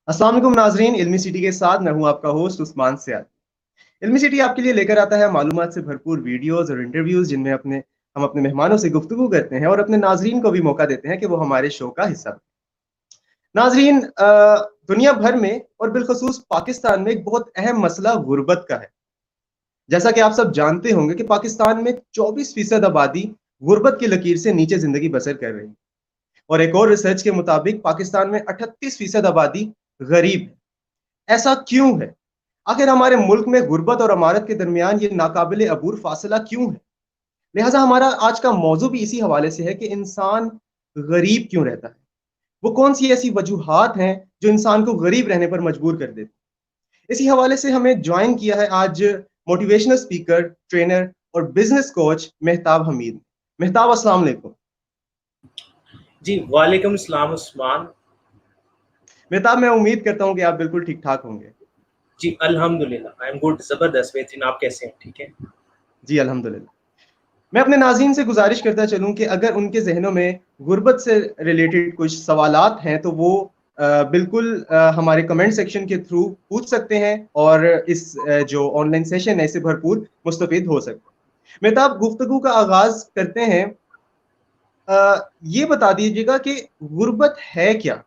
अस्सलाम वालेकुम नाजरीन, इल्मी सिटी के साथ मैं हूं आपका होस्ट उस्मान सियाद। इल्मी सिटी आपके लिए लेकर आता है मालूमात से भरपूर वीडियोस और इंटरव्यूज जिनमें हम अपने मेहमानों से गुफ्तगू करते हैं और अपने नाजरीन को भी मौका देते हैं कि वो हमारे शो का हिस्सा बने। नाजरीन, दुनिया भर में और बिलखसूस पाकिस्तान में एक बहुत अहम मसला गुर्बत का है। जैसा कि आप सब जानते होंगे कि पाकिस्तान में 24% आबादी गुर्बत की लकीर से नीचे जिंदगी बसर कर रही है और एक और रिसर्च के मुताबिक पाकिस्तान में 38% आबादी गरीब है। ऐसा क्यों है? आखिर हमारे मुल्क में गुर्बत और अमारत के दरमियान ये नाकाबिले अबूर फासला क्यों है? लिहाजा हमारा आज का मौजू भी इसी हवाले से है कि इंसान गरीब क्यों रहता है। वो कौन सी ऐसी वजूहात हैं जो इंसान को गरीब रहने पर मजबूर कर देती है। इसी हवाले से हमें ज्वाइन किया है आज मोटिवेशनल स्पीकर, ट्रेनर और बिजनेस कोच मेहताब हमीद। मेहताब, अस्सलाम वालेकुम। जी वालेकुम सलाम उस्मान। मेहताब, मैं उम्मीद करता हूँ कि आप बिल्कुल ठीक ठाक होंगे। जी अल्हम्दुलिल्लाह, आई एम गुड, ज़बरदस्त, बेहतरीन। आप कैसे हैं? ठीक है। जी अल्हम्दुलिल्लाह। मैं अपने नाज़रीन से गुजारिश करता चलूं कि अगर उनके जहनों में गुर्बत से रिलेटेड कुछ सवालात हैं तो वो बिल्कुल हमारे कमेंट सेक्शन के थ्रू पूछ सकते हैं और इस जो ऑनलाइन सेशन है इससे भरपूर मुस्तफिद हो सकते हैं। मेहताब, गुफ्तगू का आगाज करते हैं। ये बता दीजिएगा कि गुर्बत है क्या?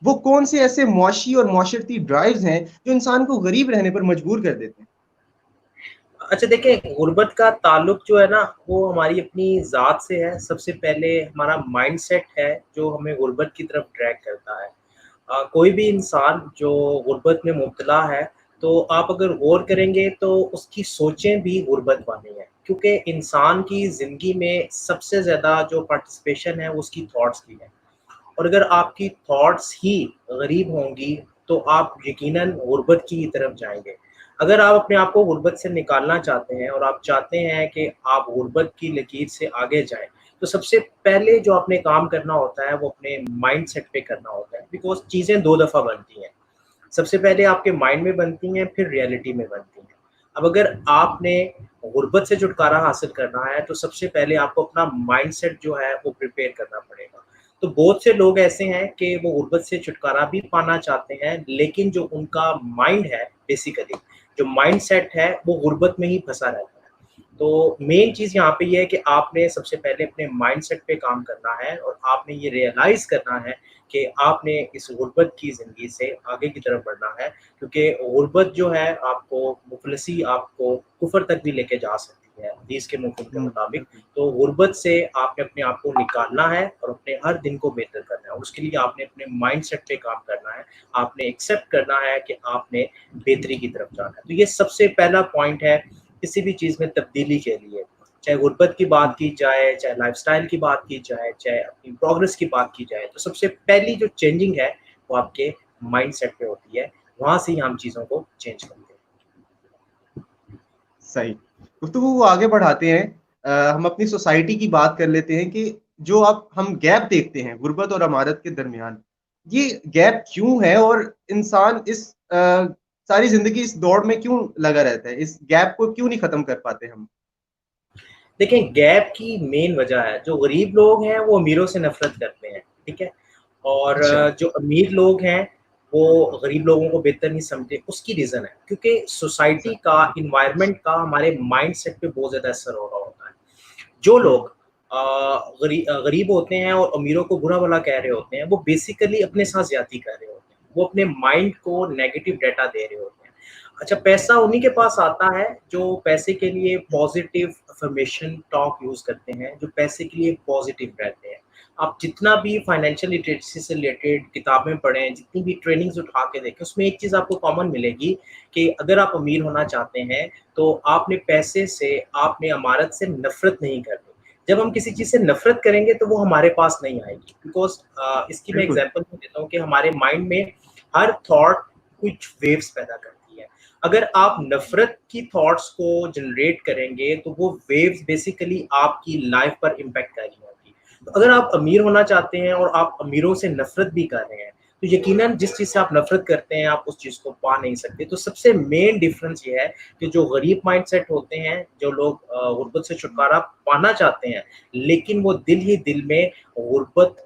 वो कौन से ऐसे मुआशी और मुआशरती ड्राइव्स हैं जो इंसान को गरीब रहने पर मजबूर कर देते हैं? अच्छा देखिए, गुर्बत का ताल्लुक जो है ना, वो हमारी अपनी ज़ात से है। सबसे पहले हमारा माइंडसेट है जो हमें गुर्बत की तरफ ड्रैग करता है। कोई भी इंसान जो गुर्बत में मुब्तला है, तो आप अगर गौर करेंगे तो उसकी सोचें भी गुर्बत वाली हैं, क्योंकि इंसान की ज़िंदगी में सबसे ज़्यादा जो पार्टिसिपेशन है वो उसकी थॉट्स की है। और अगर आपकी थॉट्स ही गरीब होंगी तो आप यकीनन गुर्बत की तरफ जाएँगे। अगर आप अपने आप को गुर्बत से निकालना चाहते हैं और आप चाहते हैं कि आप गुर्बत की लकीर से आगे जाएँ, तो सबसे पहले जो आपने काम करना होता है वो अपने माइंडसेट पे करना होता है, बिकॉज़ चीज़ें 2 दफ़ा बनती हैं। सबसे पहले आपके माइंड में बनती हैं, फिर रियलिटी में बनती हैं। अब अगर आपने गुर्बत से छुटकारा हासिल करना है, तो सबसे पहले आपको अपना माइंडसेट जो है वो प्रिपेयर करना पड़ेगा। तो बहुत से लोग ऐसे हैं कि वो गुर्बत से छुटकारा भी पाना चाहते हैं, लेकिन जो उनका माइंड है बेसिकली, जो माइंडसेट है वो गुर्बत में ही फँसा रहता है। तो मेन चीज़ यहाँ पे ये है कि आपने सबसे पहले अपने माइंडसेट पे काम करना है और आपने ये रियलाइज़ करना है कि आपने इस गुर्बत की ज़िंदगी से आगे की तरफ बढ़ना है, क्योंकि गुर्बत जो है आपको मुफ़लिसी, आपको कुफ़र तक भी लेके जा सकती है, हदीस के मफ़हूम के मुताबिक। बिल्कुल। तो गुर्बत से आपने अपने आप को निकालना है और अपने हर दिन को बेहतर करना है। उसके लिए आपने अपने माइंडसेट पे काम करना है, आपने एक्सेप्ट करना है कि आपने बेहतरी की तरफ जाना है। तो ये सबसे पहला पॉइंट है किसी भी चीज़ में तब्दीली के लिए। चाहे गुर्बत की बात की जाए, चाहे लाइफ़स्टाइल की बात की जाए, चाहे अपनी प्रोग्रेस की बात की जाए, तो सबसे पहली जो चेंजिंग है, वो आपके माइंडसेट पे होती है। वहाँ से ही हम चीज़ों को चेंज करते हैं। सही। गुफ्तगू को आगे बढ़ाते हैं। हम अपनी सोसाइटी की बात कर लेते हैं कि जो आप हम गैप देखते हैं गुर्बत और अमारत के दरमियान, ये गैप क्यों है और इंसान इस सारी जिंदगी इस दौड़ में क्यों लगा रहता है? इस गैप को क्यों नहीं खत्म कर पाते हम? देखिए, गैप की मेन वजह है, जो गरीब लोग हैं, वो अमीरों से नफ़रत करते हैं, ठीक है? और अच्छा। जो अमीर लोग हैं, वो गरीब लोगों को बेहतर नहीं समझते, उसकी रीज़न है क्योंकि सोसाइटी सही। का, एनवायरनमेंट का हमारे माइंडसेट पे बहुत ज़्यादा असर हो रहा होता है। जो हम्म। लोग गरीब होते हैं और अमीरों को बुरा-भला कह रहे होते हैं, वो बेसिकली अपने साथ ज़्यादती कर रहे होते हैं। वो अपने माइंड को नेगेटिव डाटा दे रहे होते हैं। अच्छा, पैसा उन्हीं के पास आता है जो पैसे के लिए पॉज़िटिव अफ़र्मेशन टॉक यूज़ करते हैं, जो पैसे के लिए पॉज़िटिव रहते हैं। आप जितना भी फाइनेंशियल लिटरेसी से रिलेटेड किताबें पढ़ें, जितनी भी ट्रेनिंग्स उठा के देखें, उसमें एक चीज़ आपको कॉमन मिलेगी कि अगर आप अमीर होना चाहते हैं, तो आपने पैसे से, आपने अमारत से नफ़रत नहीं करनी। जब हम किसी चीज़ से नफ़रत करेंगे, तो वो हमारे पास नहीं आएगी, बिकॉज़ इसकी मैं बिल्कुल। एग्ज़ाम्पल देता हूँ कि हमारे माइंड में हर थॉट कुछ वेव्स पैदा करती है। अगर आप नफ़रत की थॉट्स को जनरेट करेंगे, तो वो वेव्स बेसिकली आपकी लाइफ़ पर इम्पैक्ट करेगी होगी। तो अगर आप अमीर होना चाहते हैं और आप अमीरों से नफ़रत भी कर रहे हैं, तो यकीनन जिस चीज़ से आप नफ़रत करते हैं, आप उस चीज़ को पा नहीं सकते। तो सबसे मेन डिफ़रेंस ये है कि जो गरीब माइंडसेट होते हैं, जो लोग गुर्बत से छुटकारा पाना चाहते हैं, लेकिन वो दिल ही दिल में गुर्बत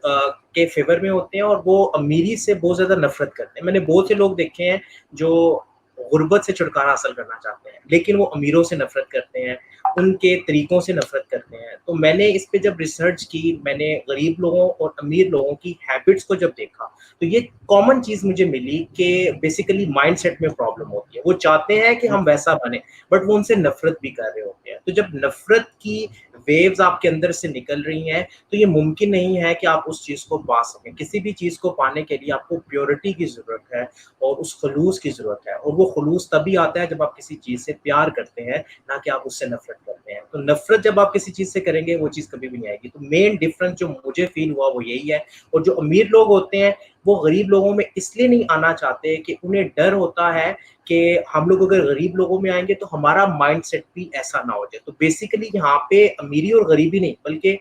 के फ़ेवर में होते हैं और वो अमीरी से बहुत ज़्यादा नफ़रत करते हैं। मैंने बहुत से लोग देखे हैं जो गुर्बत से छुटकारा हासिल करना चाहते हैं, लेकिन वो अमीरों से नफ़रत करते हैं, उनके तरीकों से नफ़रत करते हैं। तो मैंने इस पे जब रिसर्च की, मैंने गरीब लोगों और अमीर लोगों की हैबिट्स को जब देखा, तो ये कॉमन चीज़ मुझे मिली कि बेसिकली माइंडसेट में प्रॉब्लम होती है। वो चाहते हैं कि हम वैसा बने, बट वो उनसे नफ़रत भी कर रहे होते हैं। तो जब नफ़रत की वेव्स आपके अंदर से निकल रही हैं, तो ये मुमकिन नहीं है कि आप उस चीज़ को पा सकें। किसी भी चीज़ को पाने के लिए आपको प्योरिटी की ज़रूरत है और उस खुलूस की ज़रूरत है, और वो खुलूस तभी आता है जब आप किसी चीज़ से प्यार करते हैं, ना कि आप उससे नफ़रत करते हैं। तो नफ़रत जब आप किसी चीज़ से करेंगे, वो चीज़ कभी भी नहीं आएगी। तो मेन डिफ़रेंस जो मुझे फ़ील हुआ वो यही है। और जो अमीर लोग होते हैं, वो गरीब लोगों में इसलिए नहीं आना चाहते कि उन्हें डर होता है कि हम लोग अगर गरीब लोगों में आएँगे तो हमारा माइंडसेट भी ऐसा ना हो जाए। तो बेसिकली यहाँ पे अमीरी और गरीबी नहीं, बल्कि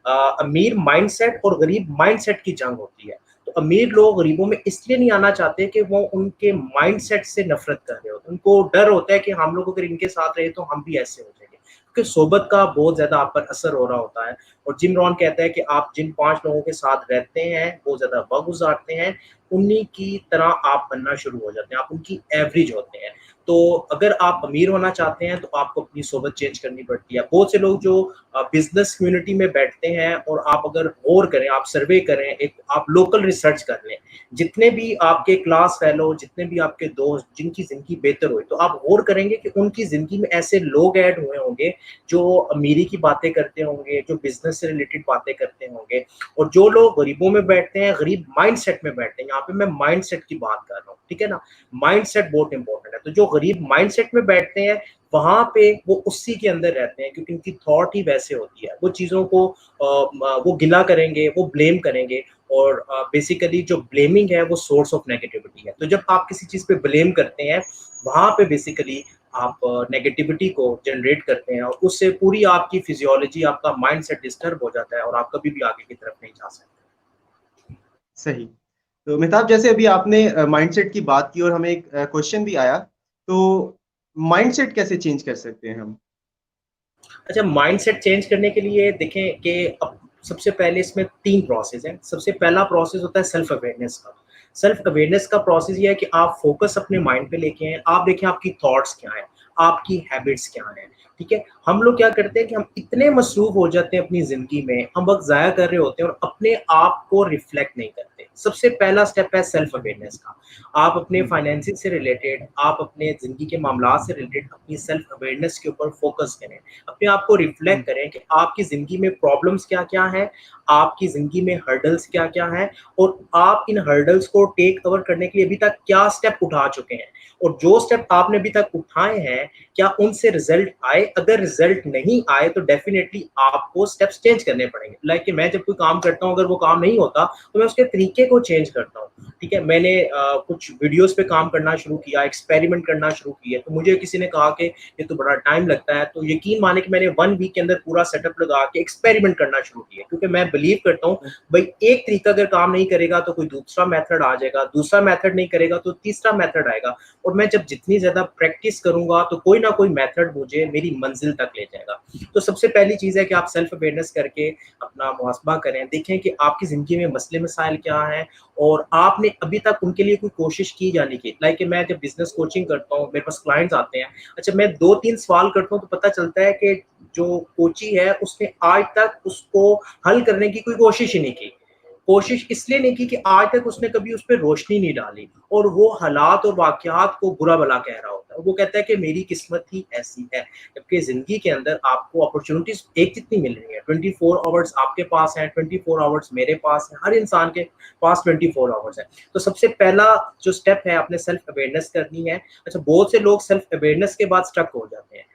अमीर माइंडसेट और गरीब माइंडसेट की जंग होती है। तो अमीर लोग गरीबों में इसलिए नहीं आना चाहते कि वो उनके माइंडसेट से नफ़रत कर रहे होते हैं। उनको डर होता है कि हम लोग अगर इनके साथ रहे तो हम भी ऐसे हो जाएँगे। क्योंकि सोबत का बहुत ज़्यादा आप पर असर हो रहा होता है। और जिम रॉन कहता है कि आप जिन 5 लोगों के साथ रहते हैं, बहुत ज़्यादा वक़्त गुज़ारते हैं, उन्हीं की तरह आप बनना शुरू हो जाते हैं, आप उनकी एवरेज होते हैं। तो अगर आप अमीर होना चाहते हैं तो आपको अपनी सोबत चेंज करनी पड़ती है। बहुत से लोग जो बिज़नेस कम्युनिटी में बैठते हैं, और आप अगर गौर करें, आप सर्वे करें, एक आप लोकल रिसर्च कर लें, जितने भी आपके क्लास फेलो, जितने भी आपके दोस्त जिनकी ज़िंदगी बेहतर हुई, तो आप गौर करेंगे कि उनकी ज़िंदगी में ऐसे लोग ऐड हुए होंगे जो अमीरी की बातें करते होंगे, जो बिज़नेस से रिलेटेड बातें करते होंगे। और जो लोग गरीबों में बैठते हैं, गरीब माइंडसेट में बैठते हैं, यहाँ पे मैं माइंडसेट की बात कर रहा हूँ, ठीक है ना? माइंडसेट बहुत इंपॉर्टेंट है। तो जो गरीब माइंडसेट में बैठते हैं, वहाँ पे वो उसी के अंदर रहते हैं, क्योंकि उनकी थॉट ही वैसे होती है। वो चीज़ों को वो गिला करेंगे, वो ब्लेम करेंगे, और बेसिकली जो ब्लेमिंग है वो सोर्स ऑफ नेगेटिविटी है। तो जब आप किसी चीज़ पे ब्लेम करते हैं, वहाँ पे बेसिकली आप नेगेटिविटी को जनरेट करते हैं, और उससे पूरी आपकी फिजियोलॉजी, आपका माइंडसेट डिस्टर्ब हो जाता है, और आप कभी भी आगे की तरफ नहीं जा सकते। सही। तो मेहताब, जैसे अभी आपने माइंडसेट की बात की और हमें एक क्वेश्चन भी आया, तो माइंडसेट कैसे चेंज कर सकते हैं हम? अच्छा, माइंडसेट चेंज करने के लिए देखें कि अब सबसे पहले इसमें 3 प्रोसेस हैं। सबसे पहला प्रोसेस होता है सेल्फ अवेयरनेस का। सेल्फ अवेयरनेस का प्रोसेस ये है कि आप फ़ोकस अपने माइंड पे लेके आएँ। आप देखें आपकी थॉट्स क्या हैं, आपकी हैबिट्स क्या हैं, ठीक है? हम लोग क्या करते हैं कि हम इतने मसरूफ़ हो जाते हैं अपनी ज़िंदगी में, हम वक़्त ज़ाया कर रहे होते हैं और अपने आप को रिफ्लेक्ट नहीं करते। सबसे पहला स्टेप है सेल्फ अवेयरनेस का। आप अपने हुँ, फाइनेंसिंग से रिलेटेड, आप अपने ज़िंदगी के मामलात से रिलेटेड अपनी सेल्फ अवेयरनेस के ऊपर फ़ोकस करें। अपने आप को हुँ, रिफ्लेक्ट करें कि आपकी ज़िंदगी में प्रॉब्लम्स क्या-क्या हैं, आपकी ज़िंदगी में हर्डल्स क्या-क्या हैं, और आप इन हर्डल्स को टेक कवर करने के लिए अभी तक क्या स्टेप उठा चुके हैं। और जो स्टेप आपने अभी तक उठाए हैं, क्या उनसे रिज़ल्ट आए? अगर रिज़ल्ट नहीं आए तो डेफ़िनिटली आपको स्टेप्स चेंज करने पड़ेंगे। लाइक कि मैं जब कोई काम करता हूँ, अगर वो काम नहीं होता, तो मैं उसके तरीके को चेंज करता हूँ। ठीक है? मैंने कुछ वीडियोज़ पे काम करना शुरू किया, एक्सपेरिमेंट करना शुरू किए, तो मुझे किसी ने कहा कि ये तो बड़ा टाइम लगता है, तो यकीन माने कि मैंने 1 वीक के अंदर पूरा सेटअप लगा के एक्सपेरिमेंट करना शुरू किया, क्योंकि मैं बिलीव करता हूँ, भाई एक तरीका अगर काम नहीं करेगा तो कोई दूसरा मेथड आ जाएगा, दूसरा मेथड नहीं करेगा तो तीसरा मेथड आएगा, और मैं जब जितनी ज़्यादा प्रैक्टिस करूँगा तो कोई ना कोई मेथड मुझे मेरी मंज़िल तक ले जाएगा। तो सबसे पहली चीज़ है कि आप सेल्फ अवेयरनेस करके अपना मुहासबा करें, देखें कि आपकी ज़िंदगी में मसले-मसाइल क्या हैं, और आपने अभी तक उनके लिए कोई कोशिश की या नहीं की। लाइक कि मैं जब बिज़नेस कोचिंग करता हूँ, मेरे पास क्लाइंट्स आते हैं, अच्छा मैं 2-3 सवाल करता हूँ तो पता चलता है कि जो कोची है उसने आज तक उसको हल करने की कोई कोशिश ही नहीं की। कोशिश इसलिए नहीं की कि आज तक उसने कभी उस पे रोशनी नहीं डाली, और वो हालात और वाक़यात को बुरा-भला कह रहा होता है। वो कहता है कि मेरी किस्मत ही ऐसी है। जबकि ज़िंदगी के अंदर आपको अपॉर्च्युनिटीज़ एक जितनी मिल रही है, 24 आवर्स आपके पास हैं, 24 आवर्स मेरे पास हैं, हर इंसान के पास 24 आवर्स हैं। तो सबसे पहला जो स्टेप है, आपने सेल्फ अवेयरनेस करनी है। अच्छा, बहुत से लोग सेल्फ अवेयरनेस के बाद स्टक हो जाते हैं।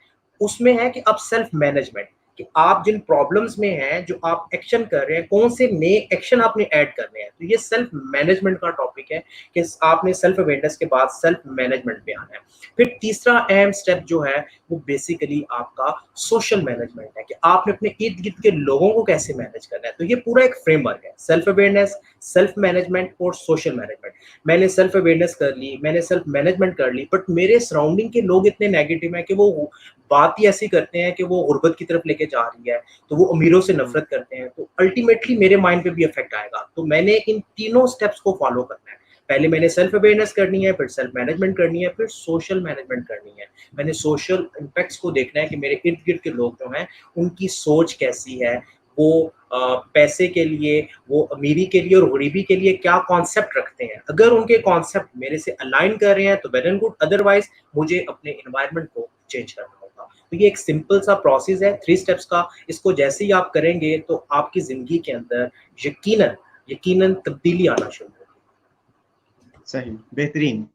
उसमें है कि अब सेल्फ मैनेजमेंट, कि आप जिन प्रॉब्लम्स में हैं, जो आप एक्शन कर रहे हैं, कौन से नए एक्शन आपने ऐड करने हैं। तो ये सेल्फ मैनेजमेंट का टॉपिक है कि आपने सेल्फ अवेयरनेस के बाद सेल्फ मैनेजमेंट पे आना है। फिर तीसरा अहम स्टेप जो है वो बेसिकली आपका सोशल मैनेजमेंट है, कि आपने अपने इर्द-गिर्द के लोगों को कैसे मैनेज करना है। तो ये पूरा एक फ्रेमवर्क है, सेल्फ अवेयरनेस, सेल्फ मैनेजमेंट और सोशल मैनेजमेंट। मैंने सेल्फ अवेयरनेस कर ली, मैंने सेल्फ मैनेजमेंट कर ली, बट मेरे सराउंडिंग के लोग इतने नेगेटिव हैं कि वो बात ही ऐसी करते हैं कि वो गुर्बत की तरफ लेके जा रही है, तो वो अमीरों से नफरत करते हैं, तो अल्टीमेटली मेरे माइंड पे भी इफेक्ट आएगा। तो मैंने इन तीनों स्टेप्स को फॉलो करना है। पहले मैंने सेल्फ अवेयरनेस करनी है, फिर सेल्फ मैनेजमेंट करनी है, फिर सोशल मैनेजमेंट करनी है। मैंने सोशल इम्पैक्ट्स को देखना है कि मेरे इर्द गिर्द के लोग जो हैं उनकी सोच कैसी है, वो पैसे के लिए, वो अमीरी के लिए और गरीबी के लिए क्या कॉन्सेप्ट रखते हैं। अगर उनके कॉन्सेप्ट मेरे से अलाइन कर रहे हैं तो वेल एंड गुड, अदरवाइज मुझे अपने एनवायरनमेंट को चेंज करना होगा। तो ये एक सिंपल सा प्रोसेस है 3 स्टेप्स का। इसको जैसे ही आप करेंगे तो आपकी ज़िंदगी के अंदर यकीनन यकीनन तब्दीली आना शुरू होगी। सही, बेहतरीन।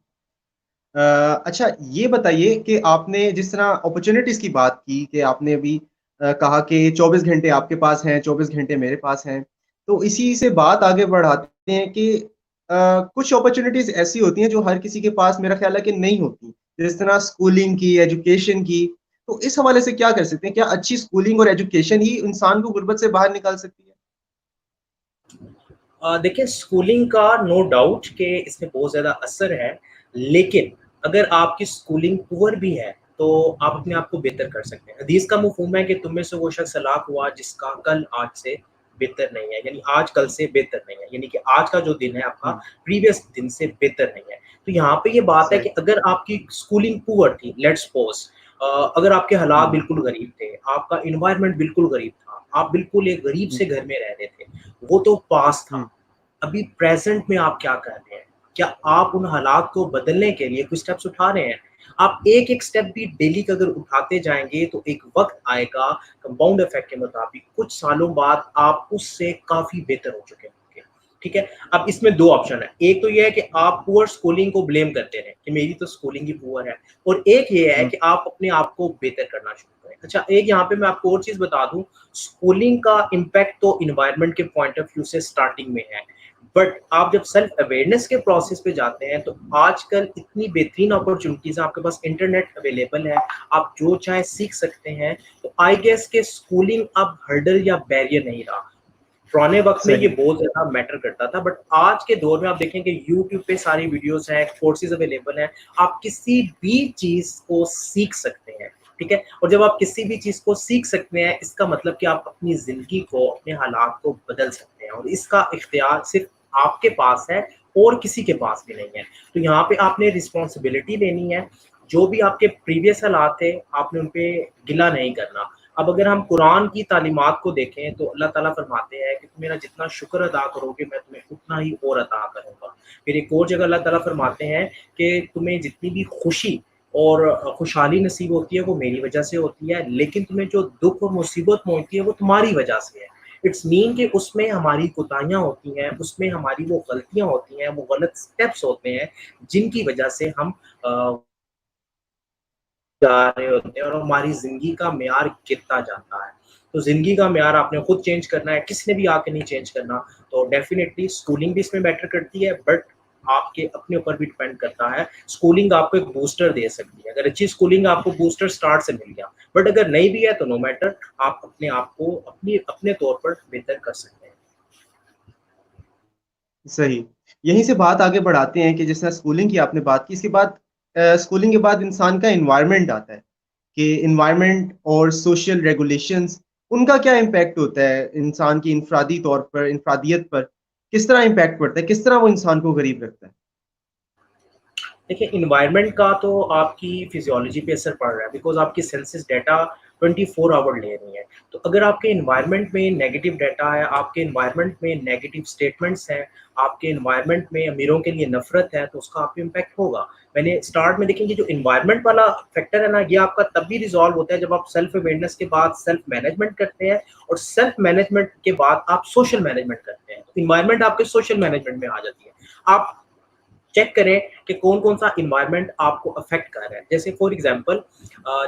अच्छा, ये बताइए कि आपने जिस तरह अपॉर्च्युनिटीज़ की बात की कि आपने अभी कहा कि 24 घंटे आपके पास हैं, 24 घंटे मेरे पास हैं। तो इसी से बात आगे बढ़ाते हैं कि कुछ अपॉर्च्युनिटीज़ ऐसी होती हैं जो हर किसी के पास मेरा ख़्याल है कि नहीं होती। जिस तरह स्कूलिंग की, एजुकेशन की। तो इस हवाले से क्या कर सकते हैं? क्या अच्छी स्कूलिंग और एजुकेशन ही इंसान को गुर्बत से बाहर निकाल सकती है? देखिए, स्कूलिंग का नो डाउट कि इसमें बहुत ज़्यादा असर है, लेकिन अगर आपकी स्कूलिंग पुअर भी है, तो आप अपने आप को बेहतर कर सकते हैं। हदीस का मफ़हूम है कि तुम में से वो शख्स हलाक हुआ जिसका कल आज से बेहतर नहीं है, यानी आज कल से बेहतर नहीं है, यानी कि आज का जो दिन है आपका हुँ, प्रीवियस दिन से बेहतर नहीं है। तो यहाँ पे ये बात है कि सही। अगर आपकी स्कूलिंग पुअर थी, लेट्स सपोज़ अगर आपके हालात हुँ, बिल्कुल गरीब थे, आपका एनवायरनमेंट बिल्कुल गरीब था, आप बिल्कुल एक गरीब हुँ, से घर में रह रहे थे, वो तो पास्ट हुँ, था। अभी प्रेज़ेंट में आप क्या कर रहे हैं? क्या आप उन हालात को बदलने के लिए कुछ स्टेप्स उठा रहे हैं? आप एक-एक स्टेप भी डेली का अगर उठाते जाएँगे तो एक वक़्त आएगा कंपाउंड इफ़ेक्ट के मुताबिक कुछ सालों बाद आप उससे काफ़ी बेहतर हो चुके होंगे। ठीक है? अब इसमें 2 ऑप्शन है। एक तो ये है कि आप पुअर स्कूलिंग को ब्लेम करते रहें कि मेरी तो स्कूलिंग ही पुअर है, और एक ये है हुँ, कि आप अपने आप को बेहतर करना शुरू करें। अच्छा, एक यहाँ पे मैं आपको और चीज़ बता दूँ, स्कूलिंग का इम्पैक्ट तो एनवायरनमेंट के पॉइंट ऑफ व्यू से स्टार्टिंग में है। बट आप जब सेल्फ अवेयरनेस के प्रोसेस पे जाते हैं तो आजकल इतनी बेहतरीन अपॉर्चुनिटीज़ है, आपके पास इंटरनेट अवेलेबल है, आप जो चाहे सीख सकते हैं। तो आई गेस के स्कूलिंग अब हर्डल या बैरियर नहीं रहा। पुराने वक़्त में ये सही। बहुत ज़्यादा मैटर करता था, बट आज के दौर में आप देखेंगे यूट्यूब पे सारी वीडियोज़ हैं, कोर्सेज़ अवेलेबल हैं, आप किसी भी चीज़ को सीख सकते हैं, ठीक है? और जब आप किसी भी चीज़ को सीख सकते हैं, इसका मतलब कि आप अपनी ज़िंदगी को, अपने हालात को बदल सकते हैं, और इसका इख्तियार सिर्फ़ आपके पास है और किसी के पास भी नहीं है। तो यहाँ पे आपने रिस्पॉन्सिबिलिटी लेनी है, जो भी आपके प्रीवियस हालात थे, आपने उन पे गिला नहीं करना। अब अगर हम कुरान की तालीमात को देखें तो अल्लाह ताला फरमाते हैं कि तुम मेरा जितना शुक्र अदा करोगे मैं तुम्हें उतना ही और अता करूँगा। फिर एक और जगह अल्लाह ताला फरमाते हैं कि तुम्हें जितनी भी खुशी और खुशहाली नसीब होती है वो मेरी वजह से होती है, लेकिन तुम्हें जो दुःख और मुसीबत पहुँचती है वो तुम्हारी वजह से है। इट्स मीन कि उसमें हमारी कोताहियाँ होती हैं, उसमें हमारी वो गलतियाँ होती हैं, वो गलत स्टेप्स होते हैं, जिनकी वजह से हम अ जा रहे होते हैं और हमारी ज़िंदगी का मेयार गिरता जाता है। तो ज़िंदगी का मेयार आपने खुद चेंज करना है, किसी ने भी आके नहीं चेंज करना। तो डेफ़िनिटली स्कूलिंग भी इसमें मैटर करती है, बट आपके अपने ऊपर भी डिपेंड करता है। स्कूलिंग आपको एक बूस्टर दे सकती है। अगर अच्छी स्कूलिंग आपको बूस्टर स्टार्ट से मिल गया, बट अगर नहीं भी है तो नो मैटर, आप अपने आप को अपने तौर पर बेहतर कर सकते हैं। सही। यहीं से बात आगे बढ़ाते हैं कि जिस तरह स्कूलिंग की आपने बात की, इसके बाद स्कूलिंग के बाद इंसान का एनवायरनमेंट आता है, कि एनवायरनमेंट और सोशल रेगुलेशंस उनका क्या इम्पैक्ट होता है इंसान की इनफ़रादी तौर पर, इनफ़रादियत पर? किस तरह इम्पैक्ट पड़ता है? किस तरह वो इंसान को गरीब रखता है? देखिए, एनवायरनमेंट का तो आपकी फिजियोलॉजी पे असर पड़ रहा है, बिकॉज़ आपकी सेंसेस डाटा 24 आवर ले रही हैं। तो अगर आपके एनवायरनमेंट में नेगेटिव डाटा है, आपके एनवायरनमेंट में नेगेटिव स्टेटमेंट्स हैं, आपके एनवायरनमेंट में अमीरों के लिए नफ़रत है, तो उसका आप पे इम्पैक्ट होगा। मैंने स्टार्ट में देखेंगे जो एनवायरनमेंट वाला फैक्टर है ना, ये आपका तब भी रिज़ॉल्व होता है जब आप सेल्फ अवेयरनेस के बाद सेल्फ मैनेजमेंट करते हैं, और सेल्फ मैनेजमेंट के बाद आप सोशल मैनेजमेंट करते हैं। तो एनवायरनमेंट आपके सोशल मैनेजमेंट में आ जाती है। आप चेक करें कि कौन-कौन सा एनवायरनमेंट आपको अफ़ेक्ट कर रहा है। जैसे फॉर एग्ज़ाम्पल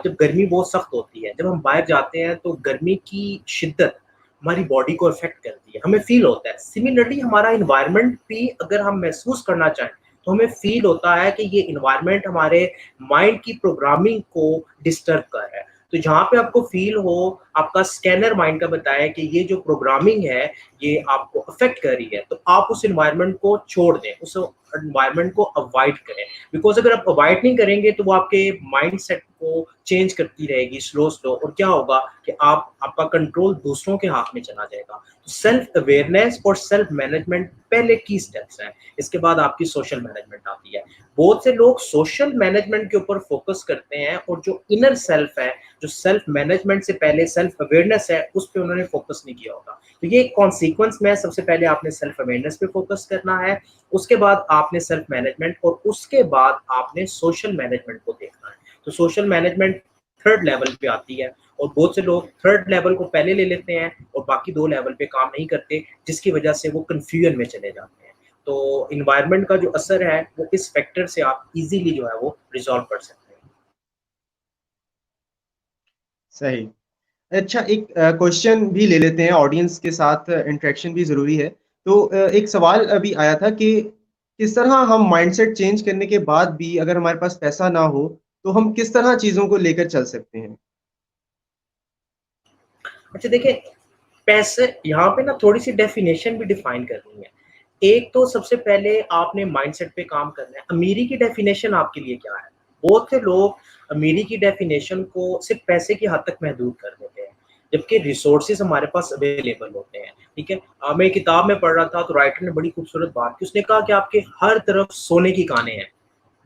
जब गर्मी बहुत सख्त होती है, जब हम बाहर जाते हैं तो गर्मी की शिद्दत हमारी बॉडी को अफ़ेक्ट करती है, हमें फ़ील होता है। सिमिलरली हमारा एनवायरनमेंट भी अगर हम महसूस करना चाहें, तो हमें फ़ील होता है कि ये एनवायरनमेंट हमारे माइंड की प्रोग्रामिंग को डिस्टर्ब कर रहा है। तो जहाँ पे आपको फ़ील हो, आपका स्कैनर माइंड का बताए कि ये जो प्रोग्रामिंग है, ये आपको अफ़ेक्ट कर रही है, तो आप उस एनवायरनमेंट को छोड़ दें, उस एनवायरनमेंट को अवॉइड करें। बिकॉज़ अगर आप अवॉइड नहीं करेंगे तो वो आपके माइंडसेट को चेंज करती रहेगी स्लो और क्या होगा कि आपका कंट्रोल दूसरों के हाथ में चला जाएगा। तो सेल्फ अवेयरनेस और सेल्फ मैनेजमेंट पहले की स्टेप्स हैं, इसके बाद आपकी सोशल मैनेजमेंट आती है। बहुत से लोग सोशल मैनेजमेंट के ऊपर फ़ोकस करते हैं और जो इनर सेल्फ है, जो सेल्फ मैनेजमेंट से पहले सेल्फ अवेयरनेस है, उस पे उन्होंने फ़ोकस नहीं किया होगा। तो ये एक कॉन्सिक्वेंस में सबसे पहले आपने सेल्फ अवेयरनेस पे फ़ोकस करना है, उसके बाद आपने सेल्फ मैनेजमेंट और उसके बाद आपने सोशल मैनेजमेंट को देखना है। तो सोशल मैनेजमेंट थर्ड लेवल पे आती है और बहुत से लोग थर्ड लेवल को पहले ले लेते हैं और बाकी 2 लेवल पे काम नहीं करते, जिसकी वजह से वो कन्फ्यूजन में चले जाते हैं। तो एनवायरनमेंट का जो असर है, वो इस फैक्टर से आप इज़िली जो है वो रिज़ॉल्व कर सकते हैं। सही। अच्छा, एक क्वेश्चन भी ले लेते हैं, ऑडियंस के साथ इंटरेक्शन भी ज़रूरी है। तो एक सवाल अभी आया था कि किस तरह हम माइंडसेट चेंज करने के बाद भी अगर हमारे पास पैसा ना हो, तो हम किस तरह चीज़ों को लेकर चल सकते हैं? अच्छा देखिए, पैसे यहाँ पे ना थोड़ी-सी डेफ़िनेशन भी डिफ़ाइन करनी है। एक तो सबसे पहले आपने माइंडसेट पे काम करना है। अमीरी की डेफ़िनेशन आपके लिए क्या है? बहुत से लोग अमीरी की डेफ़िनेशन को सिर्फ़ पैसे की हद तक महदूद कर देते हैं, जबकि रिसोर्सेज़ हमारे पास अवेलेबल होते हैं, ठीक है? मैं एक किताब में पढ़ रहा था तो राइटर ने बड़ी खूबसूरत बात की, उसने कहा कि आपके हर तरफ सोने की खानें हैं।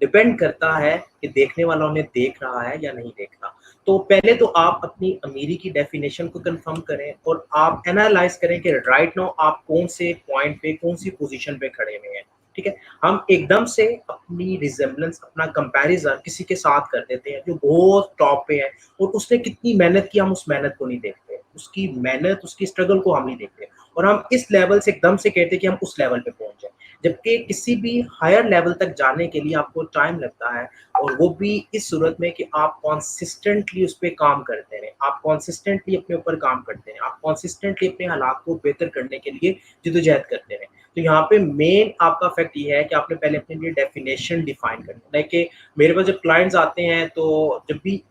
डिपेंड करता है कि देखने वाला उन्हें देख रहा है या नहीं देख रहा। तो पहले तो आप अपनी अमीरी की डेफ़िनेशन को कन्फर्म करें और आप एनालाइज़ करें कि राइट नाउ आप कौन से पॉइंट पे, कौन-सी पोज़ीशन पे खड़े हुए हैं, ठीक है? हम एकदम से अपनी रिज़ेम्बलेंस, अपना कंपैरिज़न किसी के साथ कर देते हैं जो बहुत टॉप पे है और उसने कितनी मेहनत की, हम उस मेहनत को नहीं देखते। उसकी मेहनत, उसकी स्ट्रगल को हम नहीं देखते और हम इस लेवल से एकदम से कहते हैं कि हम उस लेवल पे पहुँच जाएँ। जबकि किसी भी हायर लेवल तक जाने के लिए आपको टाइम लगता है और वो भी इस सूरत में कि आप कंसिस्टेंटली उस पे काम करते रहें, आप कंसिस्टेंटली अपने ऊपर काम करते रहें, आप कंसिस्टेंटली अपने हालात को बेहतर करने के लिए जद्दोजहद करते रहें। तो यहाँ पे मेन आपका फैक्ट ये है कि आपने पहले अपने लिए डेफिनेशन डिफाइन करनी है। लाइक कि मेरे पास जब क्लाइंट्स आते हैं तो जब भी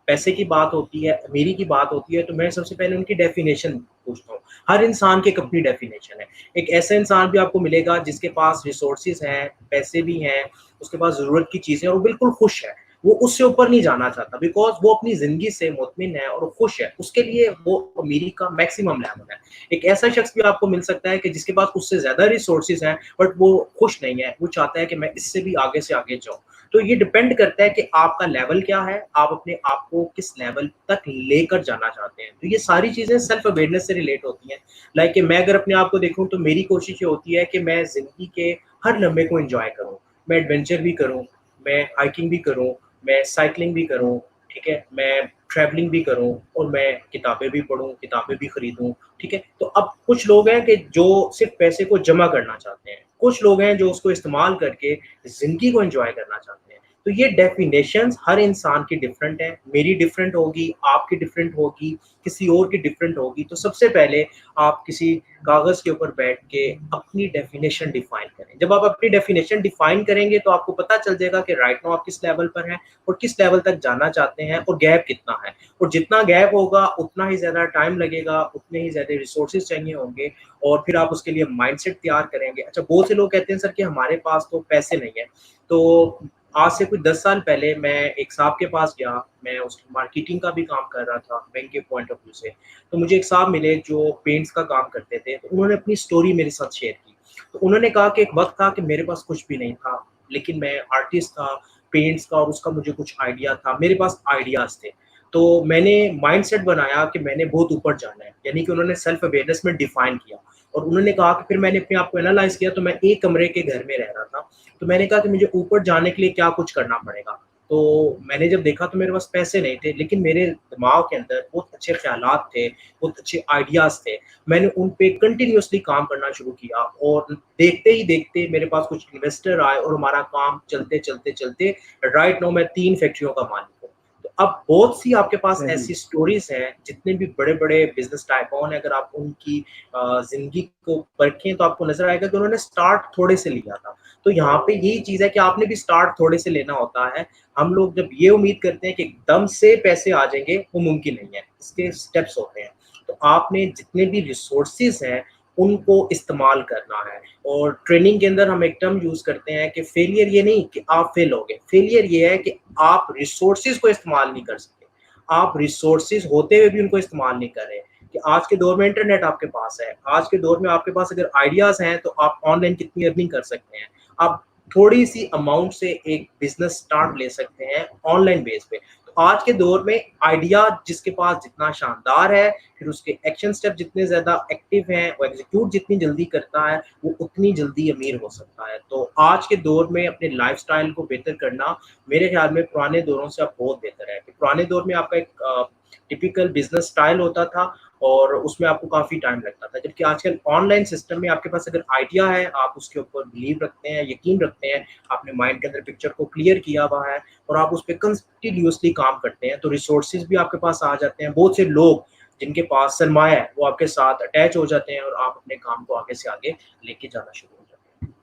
पैसे की बात होती है, अमीरी की बात होती है, तो मैं सबसे पहले उनकी डेफ़िनेशन पूछता हूँ। हर इंसान की एक अपनी डेफ़िनेशन है। एक ऐसा इंसान भी आपको मिलेगा जिसके पास रिसोर्सेज़ हैं, पैसे भी हैं, उसके पास ज़रूरत की चीज़ें हैं और बिल्कुल खुश है। वो उससे ऊपर नहीं जाना चाहता बिकॉज़ वो अपनी ज़िंदगी से मुतमिन है और वो खुश है। उसके लिए वो अमीरी का मैक्सिमम लेवल है। एक ऐसा शख्स भी आपको मिल सकता है कि जिसके पास उससे ज़्यादा रिसोर्सेज़ हैं, बट वो खुश नहीं है। वो चाहता है कि मैं इससे भी आगे से आगे जाऊँ। तो ये डिपेंड करता है कि आपका लेवल क्या है, आप अपने आप को किस लेवल तक लेकर जाना चाहते हैं। तो ये सारी चीज़ें सेल्फ अवेयरनेस से रिलेट होती हैं। लाइक कि मैं अगर अपने आप को देखूँ तो मेरी कोशिश ये होती है कि मैं ज़िंदगी के हर लम्हे को एन्जॉय करूँ। मैं एडवेंचर भी करूँ, मैं हाइकिंग भी करूँ, मैं साइक्लिंग भी करूँ, ठीक है? मैं ट्रैवलिंग भी करूँ और मैं किताबें भी पढूँ, किताबें भी खरीदूँ, ठीक है? तो अब कुछ लोग हैं कि जो सिर्फ़ पैसे को जमा करना चाहते हैं। कुछ लोग हैं जो उसको इस्तेमाल करके ज़िंदगी को एन्जॉय करना चाहते हैं। तो ये डेफ़िनेशंस हर इंसान की डिफरेंट है, मेरी डिफरेंट होगी, आपकी डिफरेंट होगी, किसी और की डिफरेंट होगी। तो सबसे पहले आप किसी कागज़ के ऊपर बैठ के अपनी डेफ़िनेशन डिफ़ाइन करें। जब आप अपनी डेफ़िनेशन डिफ़ाइन करेंगे तो आपको पता चल जाएगा कि राइट नाउ आप किस लेवल पर हैं और किस लेवल तक जाना चाहते हैं और गैप कितना है। और जितना गैप होगा उतना ही ज़्यादा टाइम लगेगा, उतने ही ज़्यादा रिसोर्सेज़ चाहिए होंगे और फिर आप उसके लिए माइंडसेट तैयार करेंगे। अच्छा, बहुत से लोग कहते हैं सर कि हमारे पास तो पैसे नहीं है। तो आज से कुछ 10 साल पहले मैं एक साहब के पास गया, मैं उसकी मार्केटिंग का भी काम कर रहा था बैंक के पॉइंट ऑफ व्यू से। तो मुझे एक साहब मिले जो पेंट्स का काम करते थे, तो उन्होंने अपनी स्टोरी मेरे साथ शेयर की। तो उन्होंने कहा कि एक वक़्त था कि मेरे पास कुछ भी नहीं था, लेकिन मैं आर्टिस्ट था, पेंट्स का और उसका मुझे कुछ आइडिया था, मेरे पास आइडियाज़ थे। तो मैंने माइंडसेट बनाया कि मैंने बहुत ऊपर जाना है, यानी कि उन्होंने सेल्फ अवेयरनेस में डिफाइन किया और उन्होंने कहा कि फिर मैंने अपने आप को एनालाइज़ किया तो मैं एक कमरे के घर में रह रहा था। तो मैंने कहा कि मुझे ऊपर जाने के लिए क्या कुछ करना पड़ेगा। तो मैंने जब देखा तो मेरे पास पैसे नहीं थे, लेकिन मेरे दिमाग के अंदर बहुत अच्छे ख़्यालात थे, बहुत अच्छे आइडियाज़ थे। मैंने उन पे कंटिन्यूअसली काम करना शुरू किया और देखते ही देखते मेरे पास कुछ इन्वेस्टर आए और हमारा काम चलते, चलते, चलते राइट नाउ मैं 3 फैक्ट्रियों का मालिक हूँ। तो अब बहुत सी आपके पास सही। ऐसी स्टोरीज़ हैं, जितने भी बड़े-बड़े बिज़नेस टाइकून हैं, अगर आप उनकी ज़िंदगी को परखें तो आपको नज़र आएगा कि उन्होंने स्टार्ट थोड़े से लिया था। तो यहाँ पे यही चीज़ है कि आपने भी स्टार्ट थोड़े से लेना होता है। हम लोग जब ये उम्मीद करते हैं कि एकदम से पैसे आ जाएँगे, वो मुमकिन नहीं है, इसके स्टेप्स होते हैं। तो आपने जितने भी रिसोर्सेज़ हैं, उनको इस्तेमाल करना है। और ट्रेनिंग के अंदर हम एक टर्म यूज़ करते हैं कि फेलियर ये नहीं कि आप फेल हो गए, फेलियर ये है कि आप रिसोर्सेज़ को इस्तेमाल नहीं कर सकते। आप रिसोर्सेज़ होते हुए भी उनको इस्तेमाल नहीं कर रहे। कि आज के दौर में इंटरनेट आपके पास है, आज के दौर में आपके पास अगर आइडियाज़ हैं, तो आप ऑनलाइन कितनी अर्निंग कर सकते हैं। आप थोड़ी-सी अमाउंट से एक बिज़नेस स्टार्ट ले सकते हैं ऑनलाइन बेस पे। तो आज के दौर में आइडिया जिसके पास जितना शानदार है, फिर उसके एक्शन स्टेप जितने ज़्यादा एक्टिव हैं, वो एग्ज़ीक्यूट जितनी जल्दी करता है, वो उतनी जल्दी अमीर हो सकता है। तो आज के दौर में अपने लाइफ़स्टाइल को बेहतर करना मेरे ख़्याल में पुराने दौरों से अब बहुत बेहतर है। कि पुराने दौर में आपका एक टिपिकल बिज़नेस स्टाइल होता था और उसमें आपको काफ़ी टाइम लगता था। जबकि आजकल ऑनलाइन सिस्टम में आपके पास अगर आइडिया है, आप उसके ऊपर बिलीव रखते हैं, यकीन रखते हैं, आपने माइंड के अंदर पिक्चर को क्लियर किया हुआ है और आप उस पे कंटिन्यूअसली काम करते हैं, तो रिसोर्सेज़ भी आपके पास आ जाते हैं। बहुत से लोग जिनके पास सरमाया है, वो आपके साथ अटैच हो जाते हैं और आप अपने काम को आगे से आगे लेके जाना शुरू हो जाते हैं।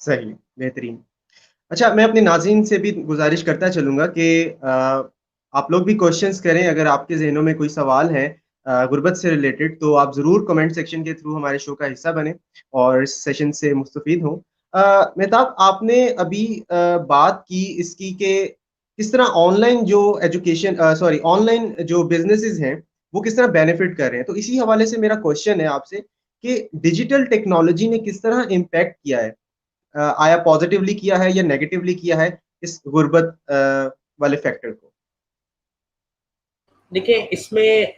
सही, बेहतरीन। अच्छा, मैं अपने नाज़रीन से भी गुज़ारिश करता चलूँगा कि आप लोग भी क्वेश्चंस करें, अगर आपके ज़हनों में कोई सवाल है गुर्बत से रिलेटेड, तो आप ज़रूर कमेंट सेक्शन के थ्रू हमारे शो का हिस्सा बनें और इस सेशन से मुस्तफ़ीद हों। मेहताब, आपने अभी बात की इसकी कि किस तरह ऑनलाइन जो एजुकेशन सॉरी ऑनलाइन जो बिज़नेसेज़ हैं, वो किस तरह बेनिफिट कर रहे हैं। तो इसी हवाले से मेरा क्वेश्चन है आपसे कि डिजिटल टेक्नोलॉजी ने किस तरह इम्पैक्ट किया है? आया पॉजिटिवली किया है या नेगेटिवली किया है इस गुर्बत वाले फैक्टर को? देखिए, इसमें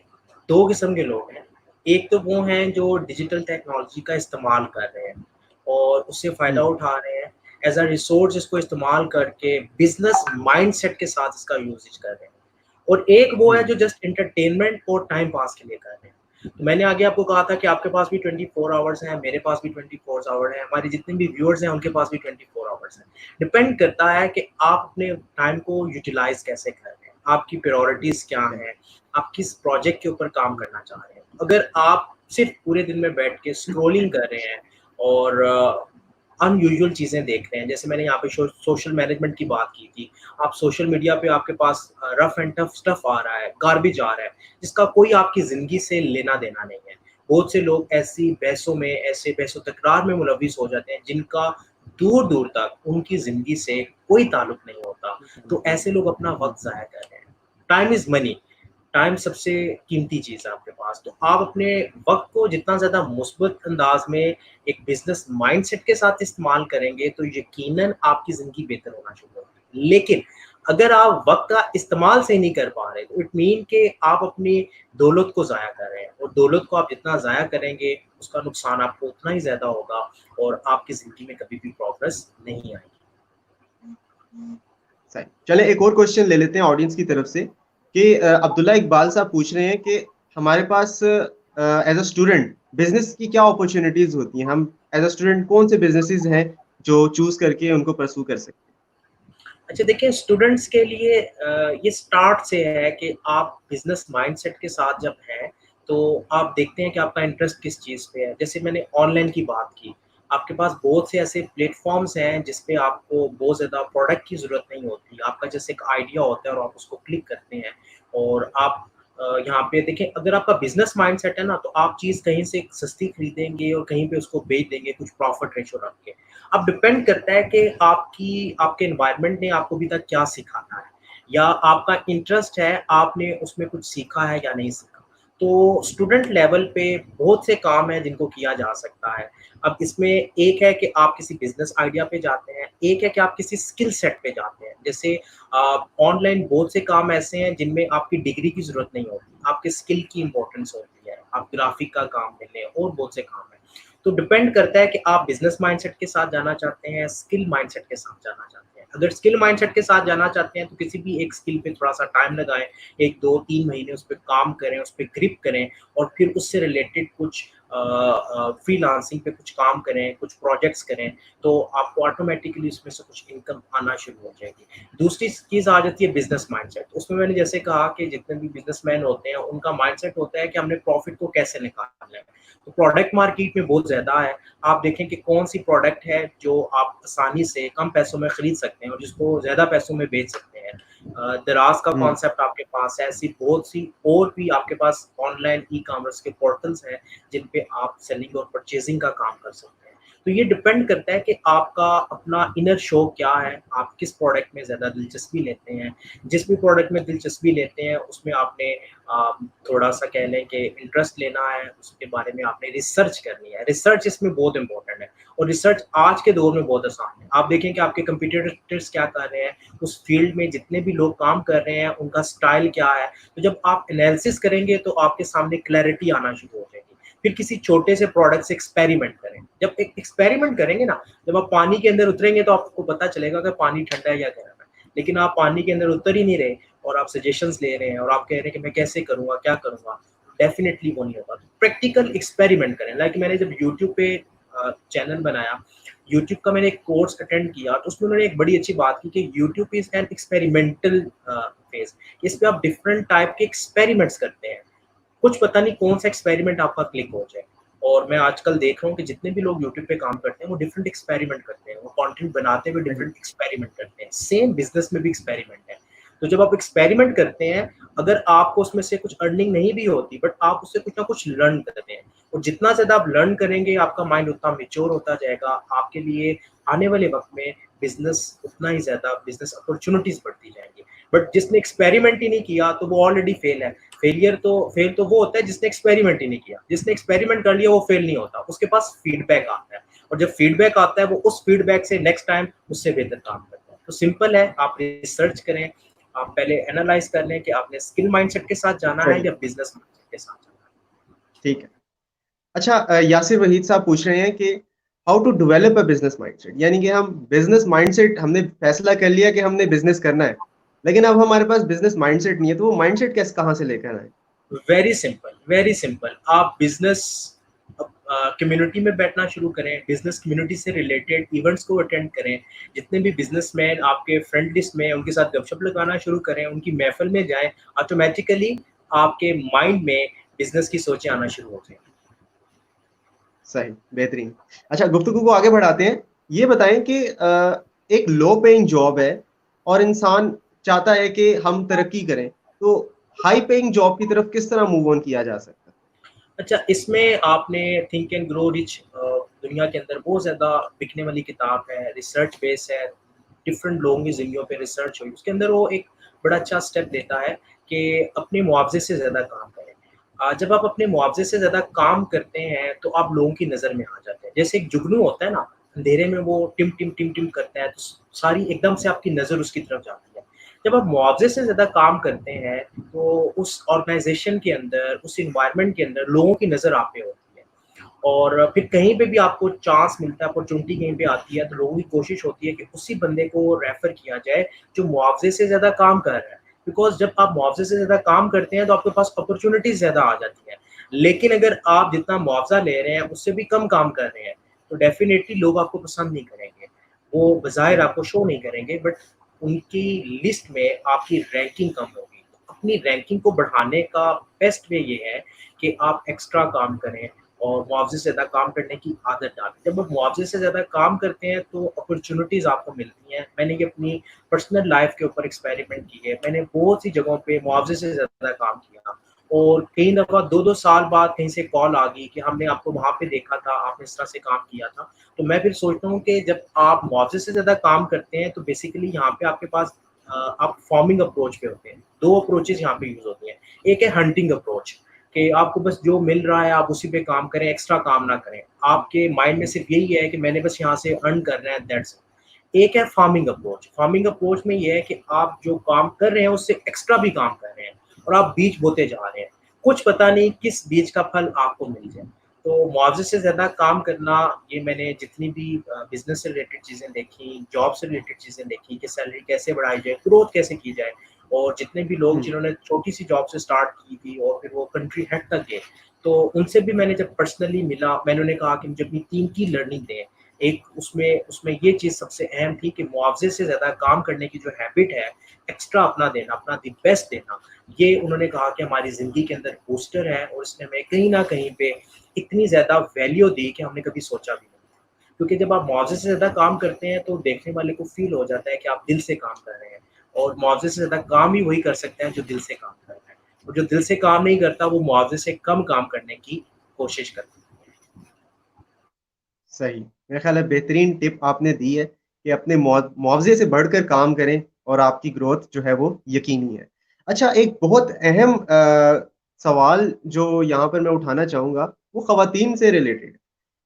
2 किस्म के लोग हैं। एक तो वो हैं जो डिजिटल टेक्नोलॉजी का इस्तेमाल कर रहे हैं और उससे फ़ायदा हुँ, उठा रहे हैं। एज़ अ रिसोर्स इसको इस्तेमाल करके बिज़नेस माइंडसेट के साथ इसका यूसेज कर रहे हैं। और एक वो है हुँ, जो जस्ट एंटरटेनमेंट और टाइम पास के लिए कर रहे हैं। तो मैंने आगे आपको कहा था कि आपके पास भी 24 आवर्स हैं, मेरे पास भी 24 आवर हैं, हमारे जितने भी व्यूअर्स हैं उनके पास भी 24 आवर्स हैं। डिपेंड करता है कि आप अपने टाइम को यूटिलाइज़ कैसे कर रहे हैं, आपकी प्रायोरिटीज़ क्या सही। हैं, आप किस प्रोजेक्ट के ऊपर काम करना चाह रहे हैं। अगर आप सिर्फ़ पूरे दिन में बैठ के स्क्रॉलिंग कर रहे हैं और अनयूजुअल चीज़ें देख रहे हैं, जैसे मैंने यहाँ पे सोशल मैनेजमेंट की बात की थी। आप सोशल मीडिया पे आपके पास रफ एंड टफ स्टफ आ रहा है, गार्बेज आ रहा है, जिसका कोई आपकी ज़िंदगी से लेना-देना नहीं है। बहुत से लोग ऐसी बहसों में, ऐसे बहसो-तकरार में मुलविस हो जाते हैं, जिनका दूर-दूर तक उनकी ज़िंदगी से कोई ताल्लुक नहीं होता। तो ऐसे लोग अपना हुँ, वक़्त ज़ाया कर रहे हैं। Time is money. टाइम सबसे कीमती चीज़ है आपके पास, तो आप अपने वक़्त को जितना ज़्यादा मुस्बत अंदाज़ में एक बिज़नेस माइंडसेट के साथ इस्तेमाल करेंगे, तो यकीनन आपकी ज़िंदगी बेहतर होना शुरू होगी। लेकिन अगर आप वक़्त का इस्तेमाल सही नहीं कर पा रहे, तो इट मीन कि आप अपनी दौलत को ज़ाया कर रहे हैं और दौलत को आप जितना ज़ाया करेंगे, उसका नुकसान आपको उतना ही ज़्यादा होगा और आपकी ज़िंदगी में कभी भी प्रोग्रेस नहीं आएगी। सही। चलें, एक और क्वेश्चन ले लेते हैं ऑडियंस की तरफ से कि अब्दुल्ला इकबाल साहब पूछ रहे हैं कि हमारे पास एज़ अ स्टूडेंट बिज़नेस की क्या अपॉर्च्युनिटीज़ होती हैं? हम एज़ अ स्टूडेंट कौन से बिज़नेसेज़ हैं जो चूज़ करके उनको परस्यू कर सकते हैं? अच्छा देखिए, स्टूडेंट्स के लिए ये स्टार्ट से है कि आप बिज़नेस माइंडसेट के साथ जब हैं, तो आप देखते हैं कि आपका इंटरेस्ट किस चीज़ पे है। जैसे मैंने ऑनलाइन की बात की, आपके पास बहुत से ऐसे प्लेटफ़ॉर्म्स हैं जिस पे आपको बहुत ज़्यादा प्रोडक्ट की ज़रूरत नहीं होती। आपका जैसे एक आइडिया होता है और आप उसको क्लिक करते हैं और आप यहाँ पे देखें, अगर आपका बिज़नेस माइंडसेट है ना, तो आप चीज़ कहीं से सस्ती खरीदेंगे और कहीं पे उसको बेच देंगे कुछ प्रॉफ़िट रेशो रख के। अब डिपेंड करता है कि आपके एनवायरनमेंट ने आपको अभी तक क्या सिखाया है या आपका इंटरेस्ट है, आपने उसमें कुछ सीखा है या नहीं सीखा। तो स्टूडेंट लेवल पे बहुत से काम हैं जिनको किया जा सकता है। अब इसमें एक है कि आप किसी बिज़नेस आइडिया पे जाते हैं, एक है कि आप किसी स्किल सेट पे जाते हैं। जैसे ऑनलाइन बहुत से काम ऐसे हैं जिनमें आपकी डिग्री की ज़रूरत नहीं होती, आपके स्किल की इम्पोर्टेंस होती है। आप ग्राफ़िक का काम ले लें और बहुत से काम हैं। तो डिपेंड करता है कि आप बिज़नेस माइंडसेट के साथ जाना चाहते हैं, स्किल माइंडसेट के साथ जाना चाहते हैं। अगर स्किल माइंडसेट के साथ जाना चाहते हैं, तो किसी भी एक स्किल पे थोड़ा-सा टाइम लगाएँ, 1, 2, 3 महीने उस पे काम करें, उस पे ग्रिप करें और फिर उससे रिलेटेड कुछ फ्रीलांसिंग पे कुछ काम करें, कुछ प्रोजेक्ट्स करें, तो आपको ऑटोमेटिकली इसमें से कुछ इनकम आना शुरू हो जाएगी। दूसरी चीज़ आ जाती है बिज़नेस माइंडसेट। उसमें मैंने जैसे कहा कि जितने भी बिज़नेसमैन होते हैं, उनका माइंडसेट होता है कि हमने प्रॉफ़िट को कैसे निकालना है। तो प्रोडक्ट मार्केट में बहुत ज़्यादा है। आप देखें कि कौन-सी प्रोडक्ट है जो आप आसानी से कम पैसों में खरीद सकते हैं और जिसको ज़्यादा पैसों में बेच सकते हैं। दराज़ का हम्म। कॉन्सेप्ट आपके पास है, ऐसी बहुत सी और भी आपके पास ऑनलाइन ई-कॉमर्स के पोर्टल्स हैं, जिन पे आप सेलिंग और परचेज़िंग का काम कर सकते हैं। तो ये डिपेंड करता है कि आपका अपना इनर शौक क्या है, आप किस प्रोडक्ट में ज़्यादा दिलचस्पी लेते हैं। जिस भी प्रोडक्ट में दिलचस्पी लेते हैं, उसमें आपने थोड़ा-सा कह लें कि इंटरेस्ट लेना है, उसके बारे में आपने रिसर्च करनी है। रिसर्च इसमें बहुत इम्पोर्टेंट है और रिसर्च आज के दौर में बहुत आसान है। आप देखें कि आपके कंपटीटर्स क्या कर रहे हैं, उस फील्ड में जितने भी लोग काम कर रहे हैं, उनका स्टाइल क्या है। तो जब आप एनालिसिस करेंगे, तो आपके सामने क्लैरिटी आना शुरू हो जाएगी। फिर किसी छोटे से प्रोडक्ट से एक्सपेरिमेंट करें। जब एक एक्सपेरिमेंट करेंगे ना, जब आप पानी के अंदर उतरेंगे तो आपको पता चलेगा कि पानी ठंडा है या गर्म है। लेकिन आप पानी के अंदर उतर ही नहीं रहे और आप सजेशंस ले रहे हैं और आप कह रहे हैं कि मैं कैसे करूँगा, क्या करूँगा? डेफ़िनिटली वो नहीं होगा। प्रैक्टिकल एक्सपेरिमेंट करें। लाइक मैंने जब यूट्यूब पे चैनल बनाया, यूट्यूब का मैंने एक कोर्स अटेंड किया, तो उसमें उन्होंने एक बड़ी अच्छी बात की कि YouTube is an experimental phase. इस पे आप डिफरेंट टाइप के एक्सपेरिमेंट्स करते हैं। कुछ पता नहीं कौन-सा एक्सपेरिमेंट आपका क्लिक हो जाए। और मैं आजकल देख रहा हूँ कि जितने भी लोग यूट्यूब पे काम करते हैं, वो डिफरेंट एक्सपेरिमेंट करते हैं। वो कंटेंट बनाते हुए सही। डिफरेंट एक्सपेरिमेंट करते हैं। सेम बिज़नेस में भी एक्सपेरिमेंट है। तो जब आप एक्सपेरिमेंट करते हैं, अगर आपको उसमें से कुछ अर्निंग नहीं भी होती, बट आप उससे कुछ ना कुछ लर्न करते हैं। और जितना ज़्यादा आप लर्न करेंगे, आपका माइंड उतना मैच्योर होता जाएगा। आपके लिए आने वाले वक़्त में बिज़नेस उतना ही ज़्यादा बिज़नेस अपॉर्च्युनिटीज़ बढ़ती जाएँगी। बट जिसने एक्सपेरिमेंट ही नहीं किया, तो वो ऑलरेडी फेल है। फेल तो वो होता है जिसने एक्सपेरिमेंट ही नहीं किया। जिसने एक्सपेरिमेंट कर लिया वो फेल नहीं होता। उसके पास फीडबैक आता है और जब फीडबैक आता है वो उस फीडबैक से नेक्स्ट टाइम उससे बेहतर काम करता है। तो सिंपल है, आप रिसर्च करें, आप पहले एनालाइज़ कर लें कि आपने स्किल माइंडसेट के साथ जाना है सही। या बिज़नेस माइंडसेट के साथ जाना ठीक है। अच्छा, यासिर वहीद साहब पूछ रहे हैं कि how to develop a business mindset, यानी कि हम बिजनेस माइंडसेट, हमने फैसला कर लिया कि हमने बिजनेस करना है, लेकिन अब हमारे पास बिजनेस माइंडसेट नहीं है, तो वो माइंडसेट कैसे, कहाँ से लेकर आए? है। Very simple. आप बिज़नेस कम्युनिटी में बैठना शुरू करें, बिज़नेस कम्युनिटी से रिलेटेड इवेंट्स को अटेंड करें। जितने भी बिज़नेसमैन आपके फ्रेंड लिस्ट में हैं, उनके साथ गपशप लगाना शुरू करें, उनकी महफ़िल में जाएँ, ऑटोमैटिकली आपके माइंड में बिज़नेस की सोचें आना शुरू हो जाएँगी। सही, बेहतरीन। अच्छा, गुफ्तगू को आगे बढ़ाते हैं। ये बताएं कि एक लो पेइंग जॉब है और इंसान चाहता है कि हम तरक्की करें, तो हाई पेइंग जॉब की तरफ किस तरह मूव ऑन किया जा सकता है? अच्छा, इसमें आपने थिंक एंड ग्रो रिच दुनिया के अंदर बहुत ज़्यादा बिकने वाली किताब है, रिसर्च बेस है, डिफरेंट लोगों की ज़िंदगियों पे रिसर्च हुई। उसके अंदर वो एक बड़ा अच्छा स्टेप देता है कि अपने मुआवज़े से ज़्यादा काम करें। जब आप अपने मुआवज़े से ज़्यादा काम करते हैं, तो आप लोगों की नज़र में आ जाते हैं। जैसे एक जुगनू होता है ना, अंधेरे में वो टिम-टिम करता है, तो सारी एकदम से आपकी नज़र उसकी तरफ जाती है। जब आप मुआवज़े से ज़्यादा काम करते हैं, तो उस ऑर्गेनाइज़ेशन के अंदर, उस एनवायरनमेंट के अंदर लोगों की नज़र आप पे होती है। और फिर कहीं पे भी आपको चांस मिलता है, अपॉर्च्युनिटी कहीं पे आती है, तो लोगों की कोशिश होती है कि उसी बंदे को रेफ़र किया जाए, जो मुआवज़े से ज़्यादा काम कर रहा है। बिकॉज़ जब आप मुआवज़े से ज़्यादा काम करते हैं, तो आपके पास अपॉर्च्युनिटीज़ ज़्यादा आ जाती हैं। लेकिन अगर आप जितना मुआवज़ा ले रहे हैं, उससे भी कम काम कर रहे हैं, तो डेफ़िनिटली लोग आपको पसंद नहीं करेंगे। वो बज़ाहिर सही। आपको शो नहीं करेंगे, बट उनकी लिस्ट में आपकी रैंकिंग कम होगी। अपनी रैंकिंग को बढ़ाने का बेस्ट वे ये है कि आप एक्स्ट्रा काम करें और मुआवज़े से ज़्यादा काम करने की आदत डालें। जब आप मुआवज़े से ज़्यादा काम करते हैं, तो अपॉर्च्युनिटीज़ आपको मिलती हैं। मैंने ये अपनी पर्सनल लाइफ़ के ऊपर एक्सपेरिमेंट की है। मैंने बहुत सी जगहों पे मुआवज़े से ज़्यादा काम किया और कई दफ़ा 2-2 साल बाद कहीं से कॉल आ गई कि हमने आपको वहाँ पे देखा था, आपने इस तरह से काम किया था। तो मैं फिर सोचता हूँ कि जब आप मुआवज़े से ज़्यादा काम करते हैं, तो बेसिकली यहाँ पे आपके पास आप फार्मिंग अप्रोच पे होते हैं। 2 अप्रोचेज़ यहाँ पे यूज़ होती हैं। एक है हंटिंग अप्रोच कि आपको बस जो मिल रहा है आप उसी पे काम करें, एक्स्ट्रा काम ना करें। आपके माइंड में सिर्फ़ यही है कि मैंने बस यहाँ से अर्न करना है, दैट्स इट। एक है फार्मिंग अप्रोच। फार्मिंग अप्रोच में ये है कि आप जो काम कर रहे हैं उससे एक्स्ट्रा भी काम कर रहे हैं और आप बीज बोते जा रहे हैं। कुछ पता नहीं किस बीज का फल आपको मिल जाए। तो मुआवज़े से ज़्यादा काम करना, ये मैंने जितनी भी बिज़नेस से रिलेटेड चीज़ें देखी, जॉब से रिलेटेड चीज़ें देखी कि सैलरी कैसे बढ़ाई जाए, ग्रोथ कैसे की जाए और जितने भी लोग हम्म। जिन्होंने छोटी-सी जॉब से स्टार्ट की थी और फिर वो कंट्री हेड तक गए, तो उनसे भी मैंने जब पर्सनली मिला, मैंने उन्हें कहा कि मुझे अपनी टीम की लर्निंग दें। एक उसमें उसमें ये चीज़ सबसे अहम थी कि मुआवज़े से ज़्यादा काम करने की जो हैबिट है, एक्स्ट्रा अपना देना, अपना द बेस्ट देना, ये उन्होंने कहा कि हमारी ज़िंदगी के अंदर बूस्टर है और इसने हमें कहीं न कहीं पे इतनी ज़्यादा वैल्यू दी कि हमने कभी सोचा भी नहीं। क्योंकि जब आप मुआवज़े से ज़्यादा काम करते हैं, तो देखने वाले को फ़ील हो जाता है कि आप दिल से काम कर रहे हैं और मुआवज़े से ज़्यादा काम ही वही कर सकता है जो दिल से काम कर रहा है। और जो दिल से काम नहीं करता, वो मुआवज़े से कम काम करने की कोशिश करता है। सही। मेरा ख़्याल है बेहतरीन टिप आपने दी है कि अपने मुआवज़े से बढ़कर काम करें और आपकी ग्रोथ जो है वो यकीनी है। अच्छा, एक बहुत अहम सवाल जो यहाँ पर मैं उठाना चाहूँगा, वो ख़वातीन से रिलेटेड,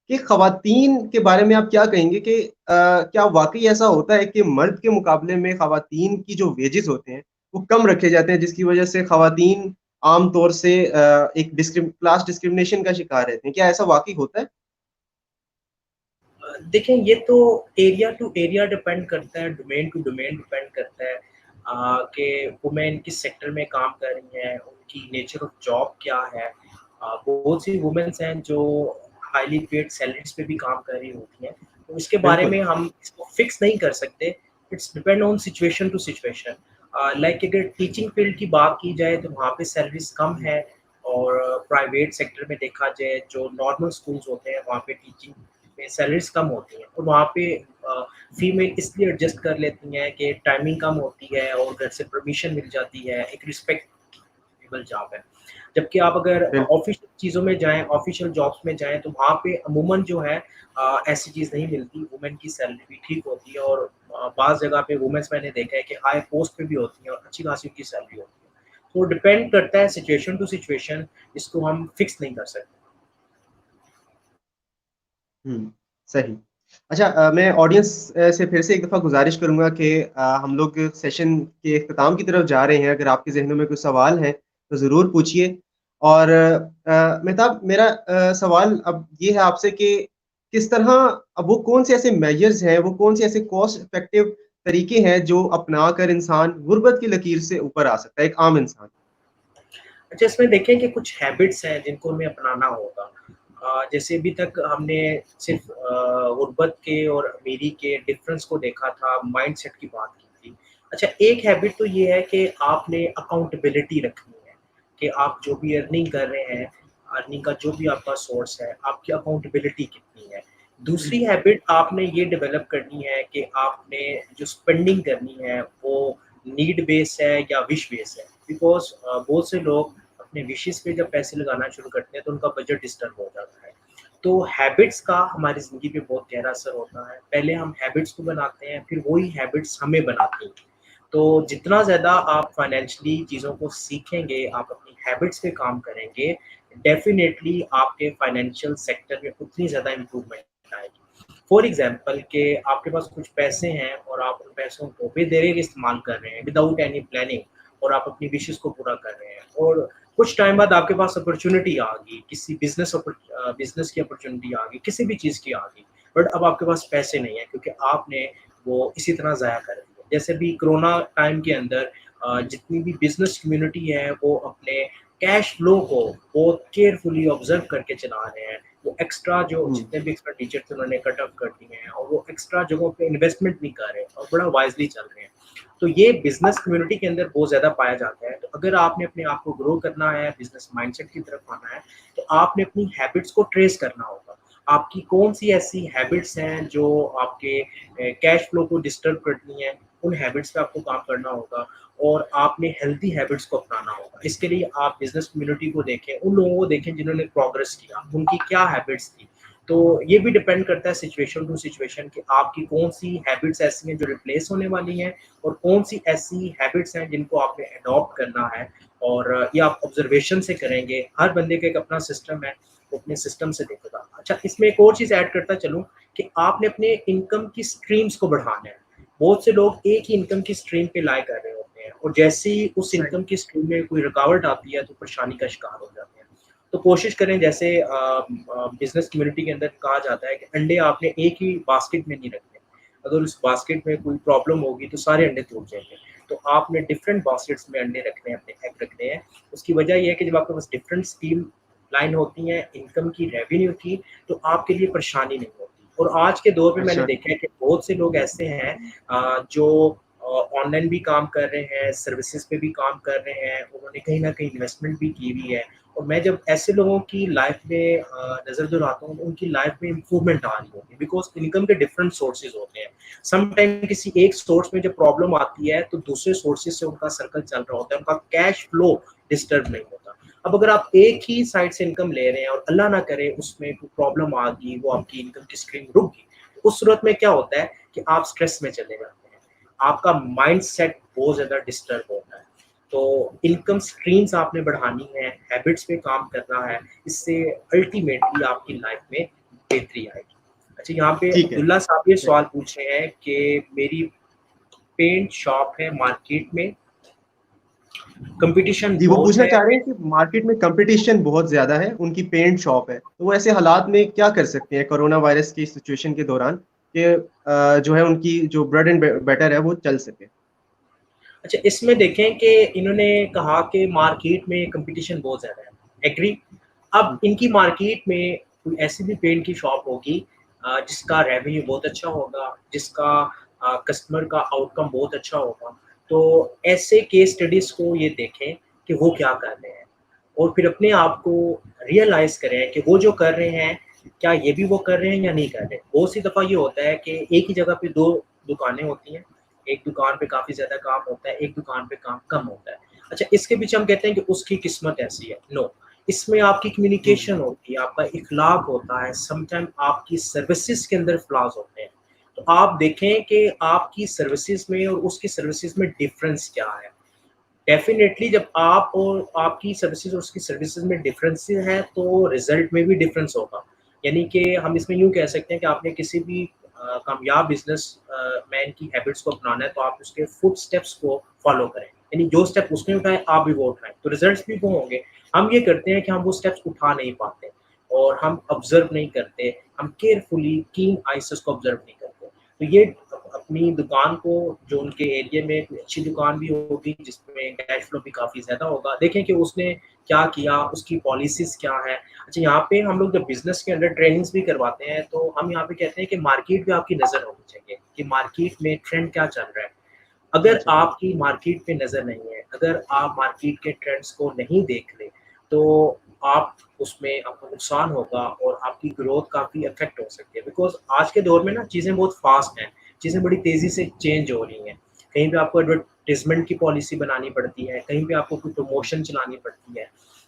कि ख़वातीन के बारे में आप क्या कहेंगे कि क्या वाक़ई ऐसा होता है कि मर्द के मुकाबले में ख़वातीन की जो वेजेस होते हैं, वो कम रखे जाते हैं, जिसकी वज़ह से ख़वातीन आम तौर से एक क्लास डिस्क्रिमिनेशन का शिकार रहते हैं? क्या ऐसा वाक़ई होता है? देखें, ये तो एरिया टू एरिया डिपेंड करता है, डोमेन टू डोमेन डिपेंड करता है कि वुमेन किस सेक्टर में काम कर रही हैं, उनकी नेचर ऑफ जॉब क्या है। बहुत सी वुमेन्स हैं जो हाईली पेड सैलरीज़ पे भी काम कर रही होती हैं, तो इसके बारे बिल्कुल, में हम इसको फिक्स नहीं कर सकते, it's depend on situation to situation. Like अगर टीचिंग फील्ड की बात की जाए तो वहाँ पे सैलरीज़ कम है और प्राइवेट सेक्टर में देखा जाए जो नॉर्मल स्कूल्स होते हैं, वहाँ पे टीचिंग में सैलरीज़ कम होती हैं और वहाँ पे फीमेल इसलिए एडजस्ट कर लेती हैं कि टाइमिंग कम होती है और घर से परमिशन मिल जाती है, एक रिस्पेक्टेबल जॉब है। जबकि आप अगर बिल्कुल। ऑफ़िशियल चीज़ों में जाएँ, ऑफ़िशियल जॉब्स में जाएँ तो वहाँ पे अमूमन जो है ऐसी चीज़ नहीं मिलती, वुमेन की सैलरी भी ठीक होती है और बाज़ जगह पे वुमेन्स मैंने देखा है कि हाई पोस्ट पे भी होती हैं और अच्छी खासी उनकी सैलरी होती है। तो डिपेंड करता है सिचुएशन टू सिचुएशन, इसको हम फिक्स नहीं कर सकते। हुँ, सही। अच्छा, मैं ऑडियंस से फिर से एक दफ़ा गुज़ारिश करूँगा कि हम लोग सेशन के इख्तिताम की तरफ जा रहे हैं। अगर आपके ज़हनों में कोई सवाल हैं, तो ज़रूर पूछिए। और मेहताब, मेरा सवाल अब ये है आपसे कि किस तरह अब वो कौन से ऐसे मेजर्स हैं, वो कौन से ऐसे कॉस्ट इफ़ेक्टिव तरीके हैं, जो अपनाकर इंसान गुर्बत की लकीर से ऊपर आ सकता है, एक आम इंसान? अच्छा, इसमें देखें कि कुछ हैबिट्स हैं जिनको हमें अपनाना होगा। जैसे अभी तक हमने सिर्फ़ गुर्बत के और अमीरी के डिफ़रेंस को देखा था, माइंडसेट की बात की थी। अच्छा, एक हैबिट तो ये है कि आपने अकाउंटेबिलिटी रखनी है, कि आप जो भी अर्निंग कर रहे हैं, अर्निंग का जो भी आपका सोर्स है, आपकी अकाउंटेबिलिटी कितनी है। दूसरी हैबिट आपने ये डेवलप करनी है कि आपने जो स्पेंडिंग करनी है, वो नीड बेस्ड है या विश बेस्ड है। बिकॉज़ बहुत से लोग अपने विशेज़ पे जब पैसे लगाना शुरू करते हैं तो उनका बजट डिस्टर्ब हो जाता है। तो हैबिट्स का हमारी ज़िंदगी पे बहुत गहरा असर होता है। पहले हम हैबिट्स को बनाते हैं, फिर वही हैबिट्स हमें बनाती हैं। तो जितना ज़्यादा आप फाइनेंशियली चीज़ों को सीखेंगे, आप अपनी हैबिट्स पे काम करेंगे, डेफ़िनेटली आपके फाइनेंशियल सेक्टर में उतनी ज़्यादा इम्प्रूवमेंट आएगी। फॉर एग्ज़ाम्पल कि आपके पास कुछ पैसे हैं और आप उन पैसों को बेदरेग इस्तेमाल कर रहे हैं विदाउट एनी प्लानिंग और आप अपनी विशेज़ को पूरा कर रहे हैं और कुछ टाइम बाद आपके पास अपॉर्च्युनिटी आ गई, किसी बिज़नेस की अपॉर्च्युनिटी आ गई, किसी भी चीज़ की आ गई, बट अब आपके पास पैसे नहीं है क्योंकि आपने वो इसी तरह ज़ाया कर दिया। जैसे भी कोरोना टाइम के अंदर जितनी भी बिज़नेस कम्युनिटी है, वो अपने कैश फ्लो को बहुत केयरफुली ऑब्ज़र्व करके चला रहे हैं। वो एक्स्ट्रा जो हुँ, जितने भी एक्सपेंडिचर थे उन्होंने कट ऑफ कर दिए हैं और वो एक्स्ट्रा जगहों पे इन्वेस्टमेंट नहीं कर रहे हैं और बड़ा वाइज़ली चल रहे हैं। तो ये बिज़नेस कम्युनिटी के अंदर बहुत ज़्यादा पाया जाता है। तो अगर आपने अपने आप को ग्रो करना है, बिज़नेस माइंडसेट की तरफ आना है, तो आपने अपनी हैबिट्स को ट्रेस करना होगा। आपकी कौन-सी ऐसी हैबिट्स हैं जो आपके कैश फ्लो को डिस्टर्ब करती हैं, उन हैबिट्स पे आपको काम करना होगा और आपने हेल्थी हैबिट्स को अपनाना होगा। इसके लिए आप बिज़नेस कम्युनिटी को देखें, उन लोगों को देखें जिन्होंने प्रोग्रेस किया, उनकी क्या हैबिट्स थी। तो ये भी डिपेंड करता है सिचुएशन टू सिचुएशन कि आपकी कौन-सी हैबिट्स ऐसी हैं जो रिप्लेस होने वाली हैं और कौन-सी ऐसी हैबिट्स हैं जिनको आपने अडॉप्ट करना है और ये आप ऑब्ज़र्वेशन से करेंगे। हर बंदे का एक अपना सिस्टम है, वो अपने सिस्टम से देखेगा। अच्छा, इसमें एक और चीज़ ऐड करता चलूँ कि आपने अपने इनकम की स्ट्रीम्स को बढ़ाना है। बहुत से लोग एक ही इनकम की स्ट्रीम पे लाए कर रहे होते हैं और जैसे ही उस सही। इनकम की स्ट्रीम में कोई रुकावट आती है तो परेशानी का शिकार हो जाते हैं। तो कोशिश करें जैसे बिज़नेस कम्युनिटी के अंदर कहा जाता है कि अंडे आपने एक ही बास्केट में नहीं रखने। अगर उस बास्केट में कोई प्रॉब्लम होगी तो सारे अंडे टूट जाएँगे। तो आपने डिफरेंट बास्केट्स में अंडे रखने हैं, अपने एग रखने हैं। उसकी वजह ये है कि जब आपके पास डिफरेंट स्टीम लाइन होती हैं इनकम की, रेवेन्यू की, तो आपके लिए परेशानी नहीं होती। और आज के दौर में मैंने अच्छा, देखा है कि बहुत से लोग ऐसे हैं जो ऑनलाइन भी काम कर रहे हैं, सर्विसेज़ पे भी काम कर रहे हैं, उन्होंने कहीं न कहीं इन्वेस्टमेंट भी की हुई है। और मैं जब ऐसे लोगों की लाइफ में नज़र दौड़ाता हूँ, तो उनकी लाइफ में इम्प्रूवमेंट आ रही होती है, बिकॉज़ इनकम के डिफरेंट सोर्सेज़ होते हैं। सम टाइम किसी एक सोर्स में जब प्रॉब्लम आती है, तो दूसरे सोर्सेज़ से उनका सर्कल चल रहा होता है, उनका कैश फ्लो डिस्टर्ब नहीं होता। अब अगर आप एक ही साइड से इनकम ले रहे हैं और अल्लाह ना करे उसमें कोई प्रॉब्लम आ गई, वो आपकी इनकम की स्ट्रीम रुक गई, तो उस सूरत में क्या होता है कि आप स्ट्रेस में चले जाते हैं। आपका माइंडसेट बहुत ज़्यादा डिस्टर्ब होता है। तो इनकम स्ट्रीम्स आपने बढ़ानी है, हैबिट्स पे काम करना है, इससे अल्टीमेटली आपकी लाइफ में बेहतरी आएगी। अच्छा, यहाँ पे ठीक है। अब्दुल्ला साहब ये सवाल पूछ रहे हैं कि मेरी पेंट शॉप है मार्केट में, कंपटीशन जी, वो बहुत पूछना है। चाह रहे हैं कि मार्केट में कंपटीशन बहुत ज़्यादा है, उनकी पेंट शॉप है, तो वो ऐसे हालात में क्या कर सकते हैं कोरोना वायरस की सिचुएशन के दौरान कि जो है उनकी जो ब्रेड एंड बटर है वो चल सके? अच्छा, इसमें देखें कि इन्होंने कहा कि मार्केट में कंपटीशन बहुत ज़्यादा है, एग्री। अब हुँ, इनकी मार्केट में कोई ऐसी भी पेंट की शॉप होगी जिसका रेवेन्यू बहुत अच्छा होगा, जिसका कस्टमर का आउटकम बहुत अच्छा होगा। तो ऐसे केस स्टडीज़ को ये देखें कि वो क्या कर रहे हैं और फिर अपने आप को रियलाइज़ करें कि वो जो कर रहे हैं, क्या ये भी वो कर रहे हैं या नहीं कर रहे। बहुत सी दफ़ा ये होता है कि एक ही जगह पे 2 दुकानें होती हैं, एक दुकान पे काफ़ी ज़्यादा काम होता है, एक दुकान पे काम कम होता है। अच्छा, इसके पीछे हम कहते हैं कि उसकी किस्मत ऐसी है, नो। इसमें आपकी हुँ, कम्युनिकेशन होती है, आपका इखलाक होता है, समटाइम आपकी सर्विसेज़ के अंदर फ्लॉज़ होते हैं। तो आप देखें कि आपकी सर्विसेज़ में और उसकी सर्विसेज़ में डिफ़रेंस क्या है। डेफ़िनेटली जब आप और आपकी सर्विसेज़ और उसकी सर्विसेज़ में डिफ़रेंसेस हैं, तो रिज़ल्ट में भी डिफ़रेंस होगा। यानी कि हम इसमें यूँ कह सकते हैं कि आपने किसी भी कामयाब बिज़नेस मैन की हैबिट्स को अपनाना है, तो आप उसके फुटस्टेप्स को फ़ॉलो करें। यानी जो स्टेप उसने उठाए, आप भी वो उठाएँ, तो रिज़ल्ट्स भी वो होंगे। हम ये करते हैं कि हम वो स्टेप्स उठा नहीं पाते और हम ऑब्ज़र्व नहीं करते, हम केयरफुली कीन आई से उसको ऑब्ज़र्व नहीं करते। तो ये अपनी दुकान को, जो उनके एरिया में कोई अच्छी दुकान भी होगी जिसमें कैश फ्लो भी काफ़ी ज़्यादा होगा, देखें कि उसने क्या किया, उसकी पॉलिसीज़ क्या है। अच्छा, यहाँ पे हम लोग जब बिज़नेस के अंदर ट्रेनिंग्स भी करवाते हैं, तो हम यहाँ पे कहते हैं कि मार्केट पे आपकी नज़र होनी चाहिए कि मार्केट में ट्रेंड क्या चल रहा है। अगर अच्छा, आपकी मार्केट पे नज़र नहीं है, अगर आप मार्केट के ट्रेंड्स को नहीं देख रहे, तो आप उसमें आपको नुकसान होगा और आपकी ग्रोथ काफ़ी अफ़ेक्ट हो सकती है। बिकॉज़ आज के दौर में ना चीज़ें बहुत फ़ास्ट हैं, चीज़ें बड़ी तेज़ी से चेंज हो रही हैं। कहीं पे आपको एडवर्टाइज़मेंट की पॉलिसी बनानी पड़ती है, कहीं पे आपको कोई प्रमोशन चलानी पड़ती है,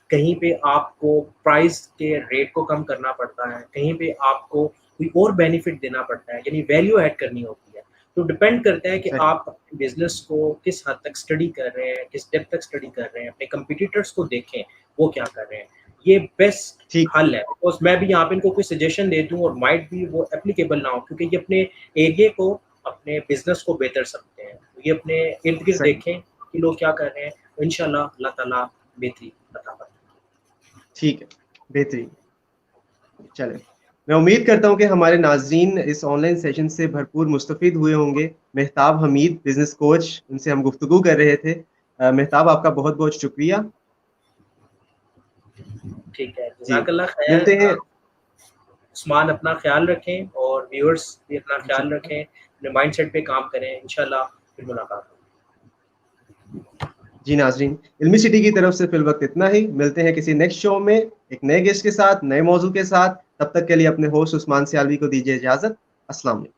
कहीं पे आपको प्राइस के रेट को कम करना पड़ता है, कहीं पे आपको कोई और बेनिफिट देना पड़ता है, यानी वैल्यू ऐड करनी होती है। तो डिपेंड करता है कि सही, आप अपने बिज़नेस को किस हद तक स्टडी कर रहे हैं, किस डेप्थ तक स्टडी कर रहे हैं, अपने कॉम्पिटिटर्स को देखें, वो क्या कर रहे हैं। ये बेस्ट ठीक हल है। बिकॉज़ मैं भी यहाँ पे इनको कोई सजेशन दे दूँ और माइट बी वो एप्लीकेबल ना हो, क्योंकि ये अपने एरिया को, अपने बिज़नेस को बेहतर समझते हैं। तो ये अपने इर्द-गिर्द सही, देखें कि लोग क्या कर रहे हैं, तो इंशाल्लाह अल्लाह ताला बेहतरी अता फरमाएँ। ठीक है, बेहतरीन। चलें, मैं उम्मीद करता हूँ कि हमारे नाज़रीन इस ऑनलाइन सेशन से भरपूर मुस्तफ़ीद हुए होंगे। मेहताब हमीद, बिज़नेस कोच, उनसे हम गुफ्तगू कर रहे थे। मेहताब आपका बहुत-बहुत शुक्रिया। ठीक है, जी, जज़ाकल्लाह खैर। मिलते हैं उस्मान, अपना ख़्याल रखें और व्यूअर्स भी अपना ख़्याल इंशाअल्लाह। रखें, अपने माइंडसेट पे काम करें, इंशाल्लाह फिर मुलाकात होगी। जी नाज़रीन, इल्मी सिटी की तरफ से फ़िलवक़्त इतना ही। मिलते हैं किसी नेक्स्ट शो में, एक नए गेस्ट के साथ, नए मौज़ू के साथ। तब तक के लिए अपने होस्ट उस्मान सियालवी को दीजिए इजाज़त। अस्सलाम वालेकुम।